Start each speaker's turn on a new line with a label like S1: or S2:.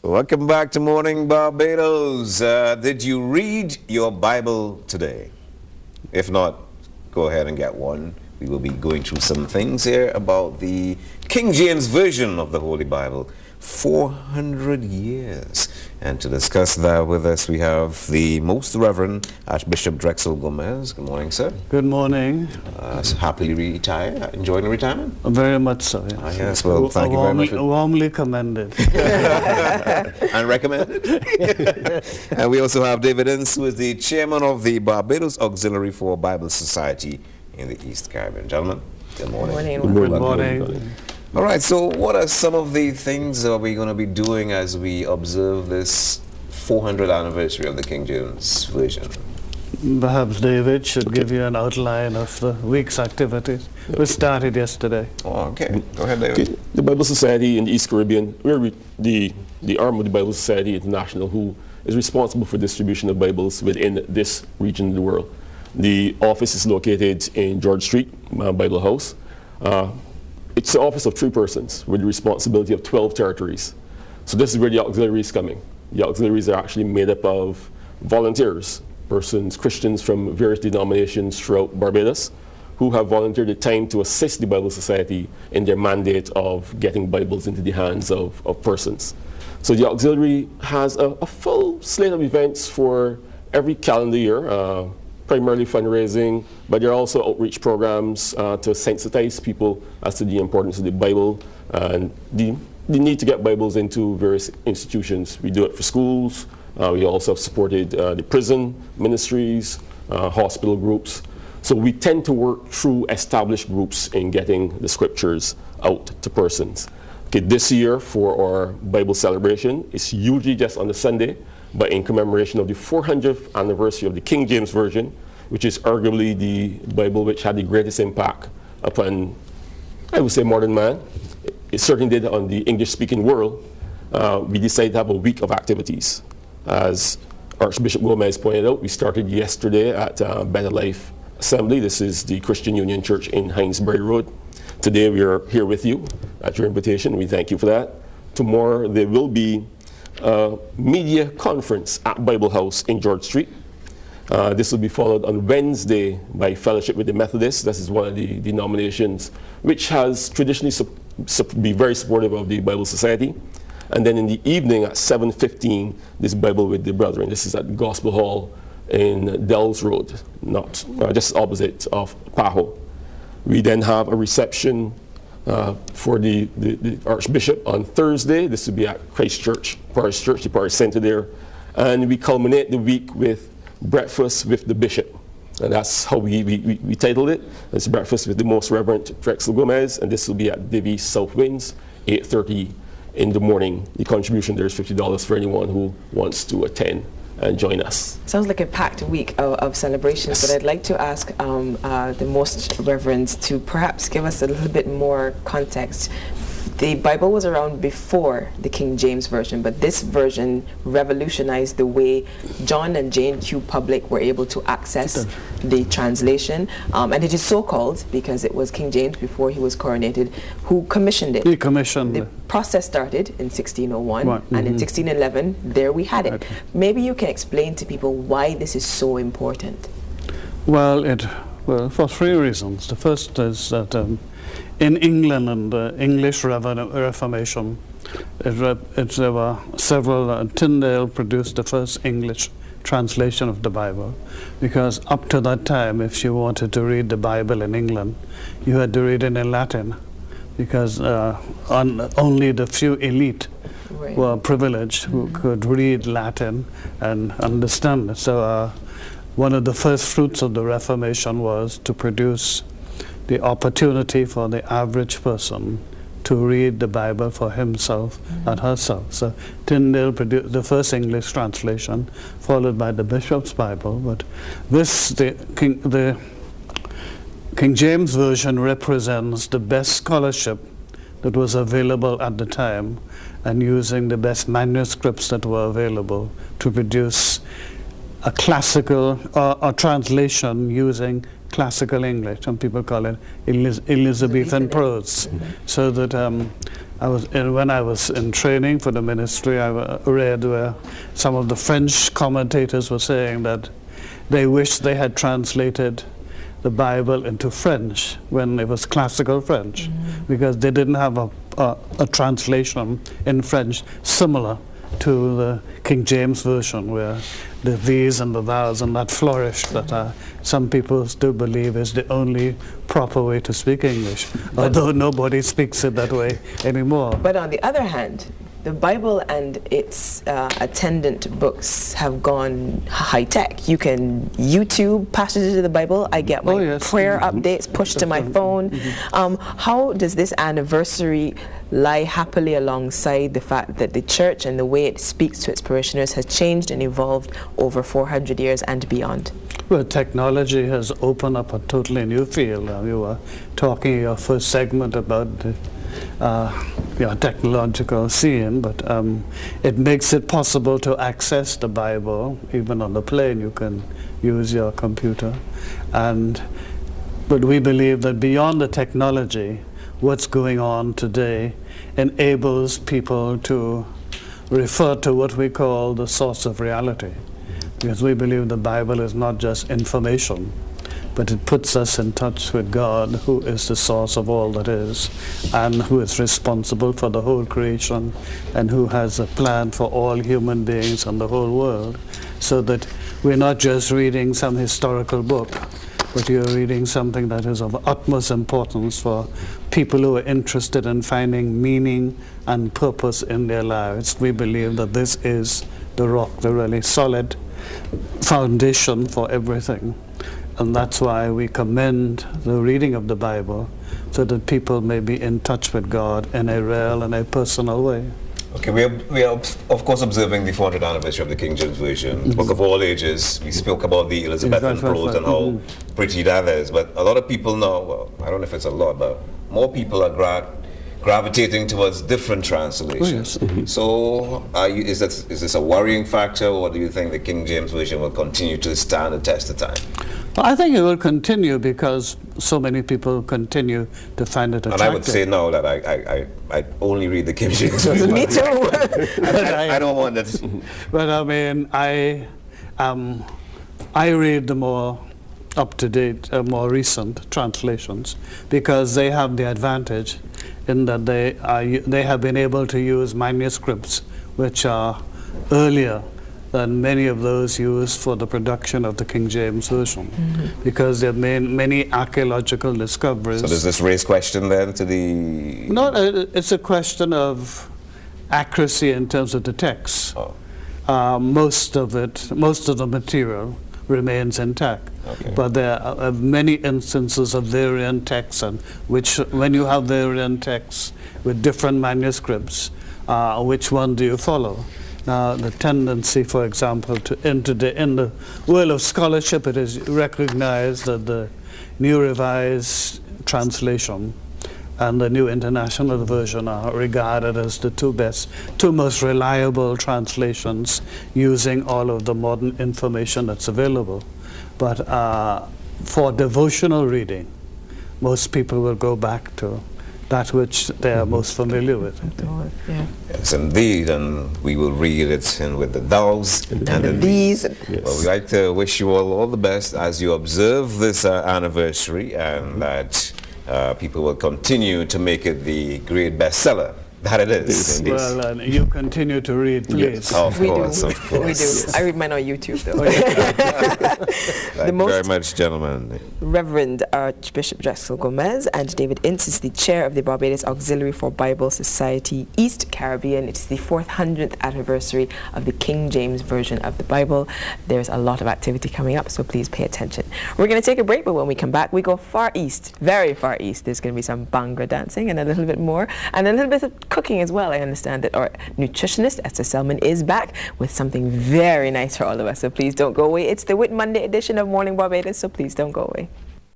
S1: Welcome back to Morning Barbados. Did you read your Bible today? If not, go ahead and get one. We will be going through some things here about the King James Version of the Holy Bible. 400 years. And to discuss that with us, we have the Most Reverend Archbishop Drexel Gomez. Good morning, sir.
S2: Good morning.
S1: Happily retired. Enjoying retirement?
S2: Very much so, yes.
S1: Yes, well, thank you very much.
S2: Warmly commended.
S1: And recommended. And we also have David Ince, who is the chairman of the Barbados Auxiliary for Bible Society in the East Caribbean. Gentlemen, good morning.
S2: Good morning.
S1: All right, so what are some of the things that we're going to be doing as we observe this 400th anniversary of the King James Version?
S2: Perhaps David should give you an outline of the week's activities. We started yesterday.
S1: Oh, okay. Go ahead, David.
S3: Okay. The Bible Society in the East Caribbean, we're the arm of the Bible Society International, who is responsible for distribution of Bibles within this region of the world. The office is located in George Street, Bible House. It's the office of 3 persons with the responsibility of 12 territories. So this is where the auxiliary is coming. The auxiliaries are actually made up of volunteers, persons, Christians from various denominations throughout Barbados, who have volunteered the time to assist the Bible Society in their mandate of getting Bibles into the hands of persons. So the auxiliary has a full slate of events for every calendar year, primarily fundraising, but there are also outreach programs to sensitize people as to the importance of the Bible and the need to get Bibles into various institutions. We do it for schools. We also have supported the prison ministries, hospital groups. So we tend to work through established groups in getting the scriptures out to persons. Okay, this year for our Bible celebration, it's usually just on the Sunday, but in commemoration of the 400th anniversary of the King James Version, which is arguably the Bible which had the greatest impact upon, I would say, modern man. It certainly did on the English-speaking world. We decided to have a week of activities. As Archbishop Gomez pointed out, we started yesterday at Better Life Assembly. This is the Christian Union Church in Hinesbury Road. Today we are here with you at your invitation. We thank you for that. Tomorrow there will be a media conference at Bible House in George Street. This will be followed on Wednesday by Fellowship with the Methodists. This is one of the denominations which has traditionally been very supportive of the Bible Society. And then in the evening at 7:15, this Bible with the Brethren. This is at Gospel Hall in Dells Road, not just opposite of Paho. We then have a reception for the Archbishop on Thursday. This will be at Christ Church, Parish Church, the Parish Center there. And we culminate the week with Breakfast with the Bishop. And that's how we titled it. It's Breakfast with the Most Reverend Drexel Gomez, and this will be at Divi South Winds, 8:30 in the morning. The contribution there is $50 for anyone who wants to attend and join us.
S4: Sounds like a packed week of celebrations, yes. But I'd like to ask the Most Reverend to perhaps give us a little bit more context. The Bible was around before the King James Version, but this version revolutionized the way John and Jane Q. Public were able to access the translation. And it is so called because it was King James, before he was coronated, who commissioned it.
S2: He commissioned
S4: the process started in 1601, and in 1611, there we had it. Okay. Maybe you can explain to people why this is so important.
S2: Well, for 3 reasons. The first is that in England and the English Reformation, there were several. Tyndale produced the first English translation of the Bible, because up to that time, if you wanted to read the Bible in England, you had to read it in Latin, because only the few elite were privileged who could read Latin and understand it. So one of the first fruits of the Reformation was to produce the opportunity for the average person to read the Bible for himself and herself. So Tyndale produced the first English translation, followed by the Bishop's Bible. But this, the King James Version, represents the best scholarship that was available at the time, and using the best manuscripts that were available to produce a classical or translation using classical English. Some people call it Elizabethan prose. So that when I was in training for the ministry, I read where some of the French commentators were saying that they wished they had translated the Bible into French when it was classical French, because they didn't have a translation in French similar to the King James Version, where the these and the thous and that flourish that some people still believe is the only proper way to speak English, although nobody speaks it that way anymore.
S4: But on the other hand, the Bible and its attendant books have gone high-tech. You can YouTube passages of the Bible. I get my prayer updates pushed to my phone. How does this anniversary lie happily alongside the fact that the church and the way it speaks to its parishioners has changed and evolved over 400 years and beyond?
S2: Well, technology has opened up a totally new field. You were talking in your first segment about the technological scene, but it makes it possible to access the Bible. Even on the plane you can use your computer. But we believe that beyond the technology, what's going on today enables people to refer to what we call the source of reality, because we believe the Bible is not just information, but it puts us in touch with God, who is the source of all that is, and who is responsible for the whole creation, and who has a plan for all human beings and the whole world, so that we're not just reading some historical book, but you're reading something that is of utmost importance for people who are interested in finding meaning and purpose in their lives. We believe that this is the rock, the really solid foundation for everything. And that's why we commend the reading of the Bible, so that people may be in touch with God in a real and a personal way.
S1: Okay, we are of course observing the 400th anniversary of the King James Version, book of all ages. We spoke about the Elizabethan prose and how pretty that is, but a lot of people now, well, I don't know if it's a lot, but more people are gravitating towards different translations. So is this a worrying factor, or do you think the King James Version will continue to stand the test of time?
S2: Well, I think it will continue because so many people continue to find it attractive.
S1: And I would say now that I only read the King James Version.
S4: Me too.
S1: I don't want that.
S2: But I mean, I read the more up-to-date, more recent translations, because they have the advantage in that they have been able to use manuscripts which are earlier than many of those used for the production of the King James Version, because they've made many archaeological discoveries.
S1: So does this raise question then to the...
S2: No, it's a question of accuracy in terms of the text. Most of the material remains intact.
S1: Okay.
S2: But there are many instances of variant texts, and which, when you have variant texts with different manuscripts, which one do you follow? Now, the tendency, for example, in the world of scholarship, it is recognized that the New Revised Translation and the New International Version are regarded as the two most reliable translations using all of the modern information that's available. But for devotional reading, most people will go back to that which they are most familiar with.
S1: Yes, indeed, and we will read it in with the thous and the these. Well, we'd like to wish you all the best as you observe this anniversary, and that people will continue to make it the great bestseller that it is.
S2: Well, and you continue to read, please.
S1: Yes, of course.
S4: We do. I read mine on YouTube, though.
S1: Thank you very much, gentlemen.
S4: Reverend Archbishop Drexel Gomez and David Ince is the chair of the Barbados Auxiliary for Bible Society East Caribbean. It's the 400th anniversary of the King James Version of the Bible. There's a lot of activity coming up, so please pay attention. We're going to take a break, but when we come back, we go far east, very far east. There's going to be some Bhangra dancing and a little bit more, and a little bit of cooking as well. I understand that our nutritionist, Esther Selman, is back with something very nice for all of us, so please don't go away. It's the Whit Monday edition of Morning Barbados, so please don't go away.